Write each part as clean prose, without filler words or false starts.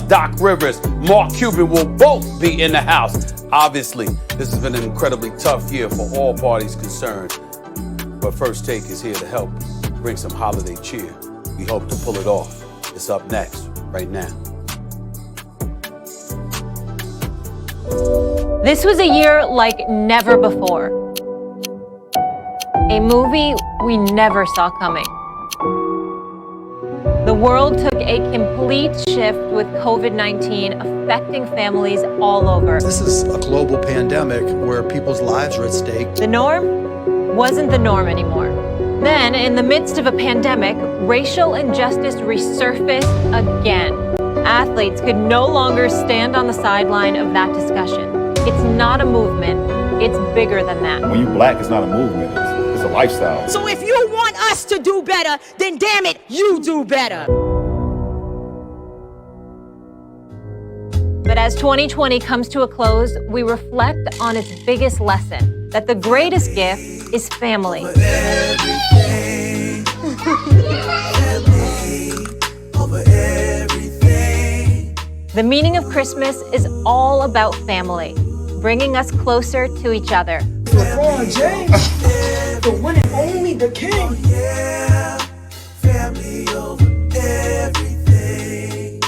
Doc Rivers, Mark Cuban will both be in the house. Obviously, this has been an incredibly tough year for all parties concerned. But First Take is here to help bring some holiday cheer. We hope to pull it off. It's up next, right now. This was a year like never before. A movie we never saw coming. The world took a complete shift with COVID-19 affecting families all over. This is a global pandemic where people's lives are at stake. The norm wasn't the norm anymore. Then, in the midst of a pandemic, racial injustice resurfaced again. Athletes could no longer stand on the sideline of that discussion. It's not a movement, it's bigger than that. When you black, it's not a movement, it's a lifestyle. So if you want us to do better, then damn it, you do better. But as 2020 comes to a close, we reflect on its biggest lesson, that the greatest gift is family. The meaning of Christmas is all about family, bringing us closer to each other. LeBron James, the one and only, the king.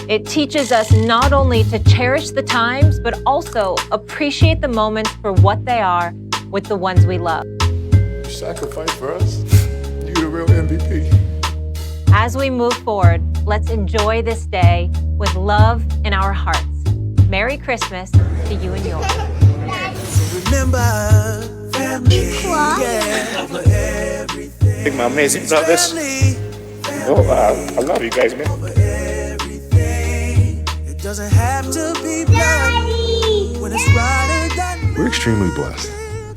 It teaches us not only to cherish the times, but also appreciate the moments for what they are with the ones we love. You sacrificed for us. You the real MVP. As we move forward, let's enjoy this day with love in our hearts. Merry Christmas to you and yours. Remember, family, yeah, over everything. I think my amazing brothers. Oh, I love you guys, man. Over everything. It doesn't have to be blood when it's right or done. We're extremely blessed.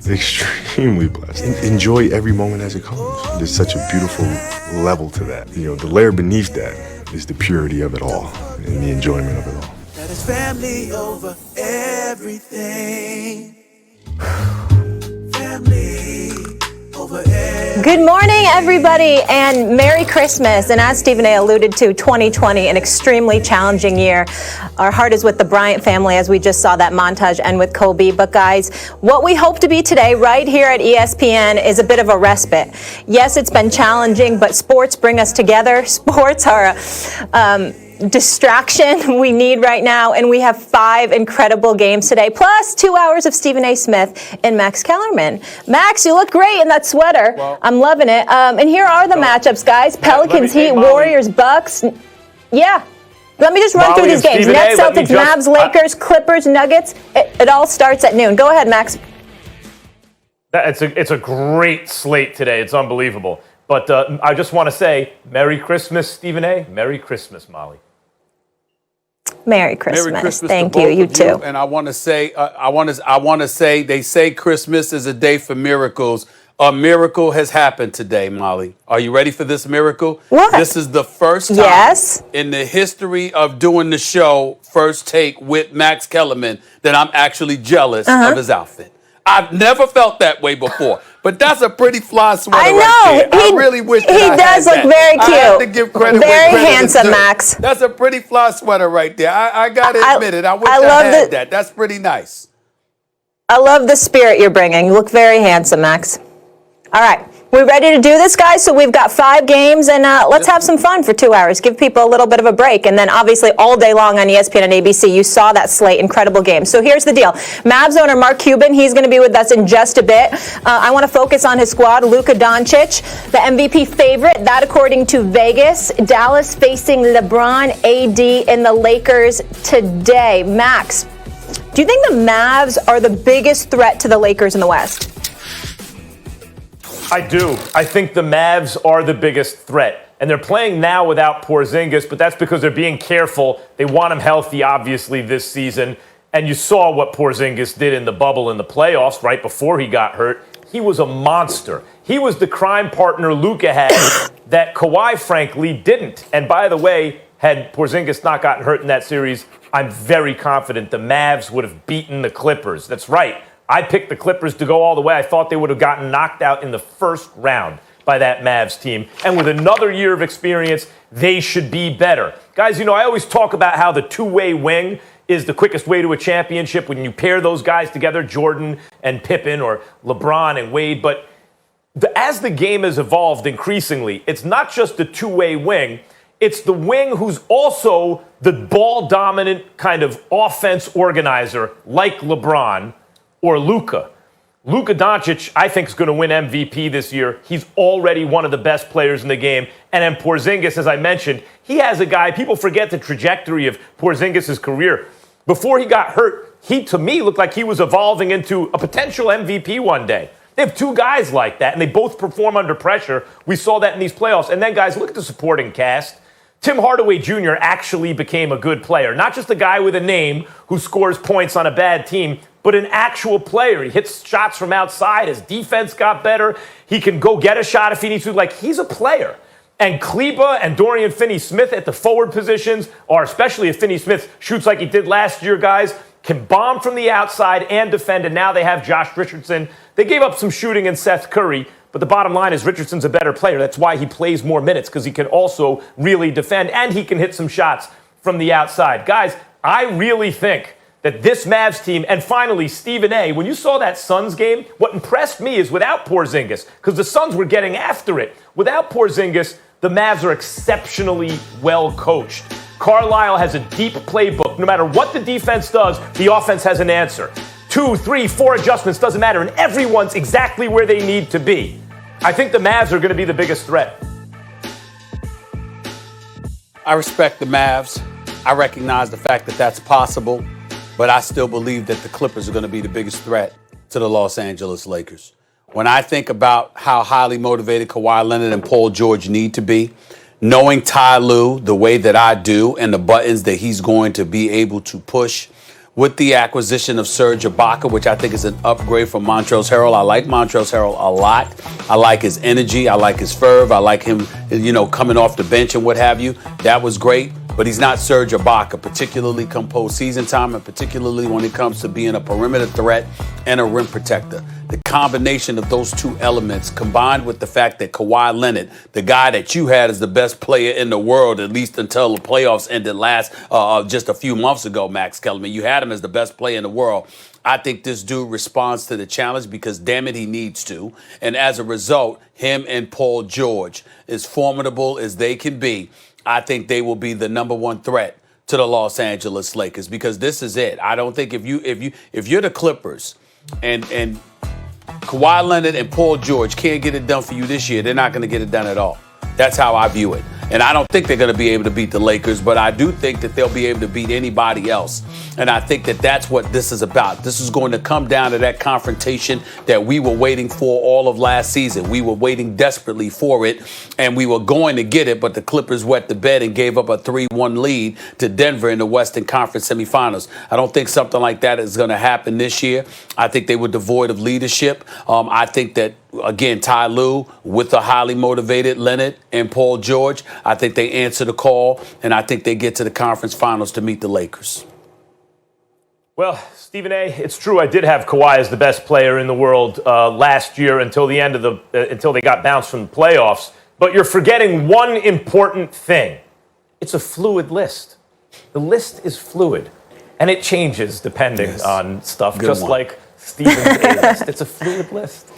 Extremely blessed. Enjoy every moment as it comes. There's such a beautiful level to that. You know, the layer beneath that is the purity of it all and the enjoyment of it all. That is family over everything. Family over everything. Good morning, everybody, and Merry Christmas. And as Stephen A. alluded to, 2020, an extremely challenging year. Our heart is with the Bryant family, as we just saw that montage, and with Kobe. But guys, what we hope to be today, right here at ESPN, is a bit of a respite. Yes, it's been challenging, but sports bring us together. Sports are distraction we need right now, and we have 5 incredible games today, plus 2 hours of Stephen A. Smith and Max Kellerman. Max, you look great in that sweater. Well, I'm loving it. And here are the matchups, guys. Pelicans, Heat, Warriors, Bucks. Yeah. Let me just run through these games. Nets, Celtics, Mavs, Lakers, Clippers, Nuggets. It all starts at noon. Go ahead, Max. It's a great slate today. It's unbelievable. But I just want to say, Merry Christmas, Stephen A. Merry Christmas, Molly. Merry Christmas. Merry Christmas. Thank you. You too. And I want to say, I want to say, they say Christmas is a day for miracles. A miracle has happened today, Molly. Are you ready for this miracle? What? This is the first time in the history of doing the show, First Take with Max Kellerman, that I'm actually jealous of his outfit. I've never felt that way before, but that's a pretty fly sweater. I know. Right there. I really wish that he does look very cute. I have to give credit. Very handsome, Max. That's a pretty fly sweater right there. I got to admit it. I wish I had that. That's pretty nice. I love the spirit you're bringing. You look very handsome, Max. All right. We ready to do this, guys? So we've got 5 games, and let's have some fun for 2 hours. Give people a little bit of a break. And then, obviously, all day long on ESPN and ABC, you saw that slate. Incredible game. So here's the deal. Mavs owner Mark Cuban, he's going to be with us in just a bit. I want to focus on his squad. Luka Doncic, the MVP favorite. That, according to Vegas. Dallas facing LeBron, AD, and the Lakers today. Max, do you think the Mavs are the biggest threat to the Lakers in the West? I do. I think the Mavs are the biggest threat. And they're playing now without Porzingis, but that's because they're being careful. They want him healthy, obviously, this season. And you saw what Porzingis did in the bubble in the playoffs right before he got hurt. He was a monster. He was the crime partner Luka had that Kawhi, frankly, didn't. And by the way, had Porzingis not gotten hurt in that series, I'm very confident the Mavs would have beaten the Clippers. That's right. I picked the Clippers to go all the way. I thought they would have gotten knocked out in the first round. by that Mavs team. And with another year of experience, they should be better. Guys, you know, I always talk about how the two-way wing is the quickest way to a championship when you pair those guys together, Jordan and Pippen or LeBron and Wade. But as the game has evolved increasingly, it's not just the two-way wing. It's the wing who's also the ball-dominant kind of offense organizer like LeBron or Luka. Luka Doncic, I think, is going to win MVP this year. He's already one of the best players in the game. And then Porzingis, as I mentioned, he has a guy, people forget the trajectory of Porzingis' career. Before he got hurt, he, to me, looked like he was evolving into a potential MVP one day. They have two guys like that, and they both perform under pressure. We saw that in these playoffs. And then, guys, look at the supporting cast. Tim Hardaway Jr. actually became a good player. Not just a guy with a name who scores points on a bad team, but an actual player. He hits shots from outside. His defense got better. He can go get a shot if he needs to. Like, he's a player. And Kleba and Dorian Finney-Smith at the forward positions, or especially if Finney-Smith shoots like he did last year, guys, can bomb from the outside and defend. And now they have Josh Richardson. They gave up some shooting in Seth Curry. But the bottom line is Richardson's a better player. That's why he plays more minutes, because he can also really defend and he can hit some shots from the outside. Guys, I really think that this Mavs team, and finally, Stephen A., when you saw that Suns game, what impressed me is without Porzingis, because the Suns were getting after it. Without Porzingis, the Mavs are exceptionally well coached. Carlisle has a deep playbook. No matter what the defense does, the offense has an answer. 2, 3, 4 adjustments, doesn't matter, and everyone's exactly where they need to be. I think the Mavs are going to be the biggest threat. I respect the Mavs. I recognize the fact that that's possible, but I still believe that the Clippers are going to be the biggest threat to the Los Angeles Lakers. When I think about how highly motivated Kawhi Leonard and Paul George need to be, knowing Ty Lue the way that I do and the buttons that he's going to be able to push, with the acquisition of Serge Ibaka, which I think is an upgrade from Montrezl Harrell. I like Montrezl Harrell a lot. I like his energy. I like his fervor. I like him, coming off the bench and what have you. That was great. But he's not Serge Ibaka, particularly come postseason time and particularly when it comes to being a perimeter threat and a rim protector. The combination of those two elements combined with the fact that Kawhi Leonard, the guy that you had as the best player in the world, at least until the playoffs ended just a few months ago, Max Kellerman, you had him as the best player in the world. I think this dude responds to the challenge because, damn it, he needs to. And as a result, him and Paul George, as formidable as they can be, I think they will be the number one threat to the Los Angeles Lakers because this is it. I don't think if you're the Clippers and Kawhi Leonard and Paul George can't get it done for you this year, they're not going to get it done at all. That's how I view it. And I don't think they're going to be able to beat the Lakers, but I do think that they'll be able to beat anybody else. And I think that that's what this is about. This is going to come down to that confrontation that we were waiting for all of last season. We were waiting desperately for it, and we were going to get it, but the Clippers wet the bed and gave up a 3-1 lead to Denver in the Western Conference semifinals. I don't think something like that is going to happen this year. I think they were devoid of leadership. I think that, again, Ty Lue with the highly motivated Leonard and Paul George, I think they answer the call, and I think they get to the conference finals to meet the Lakers. Well, Stephen A., it's true. I did have Kawhi as the best player in the world last year until the end of until they got bounced from the playoffs. But you're forgetting one important thing. It's a fluid list. The list is fluid, and it changes depending on stuff, Good just one. like Stephen's A list. It's a fluid list.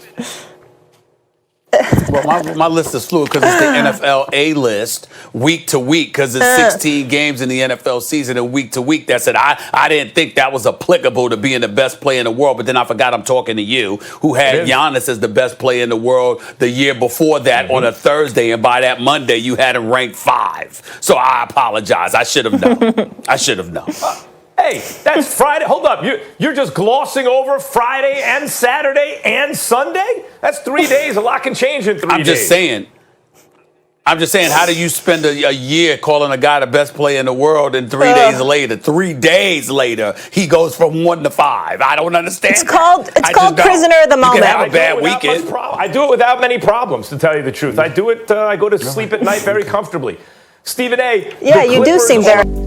Well, my list is fluid because it's the NFL A list week to week because it's 16 games in the NFL season and week to week. That's it. I didn't think that was applicable to being the best player in the world, but then I forgot I'm talking to you, who had Giannis as the best player in the world the year before that on a Thursday, and by that Monday you had him ranked 5. So I apologize. I should have known. I should have known. Hey, that's Friday. Hold up. You're just glossing over Friday and Saturday and Sunday? That's 3 days. A lot can change in 3 days. I'm just saying, how do you spend a year calling a guy the best player in the world and 3 days later, he goes from 1 to 5? I don't understand. It's called prisoner of the moment. You can have a bad weekend. I do it without many problems, to tell you the truth. I do it. I go to sleep at night very comfortably. Stephen A. Yeah, you do seem very...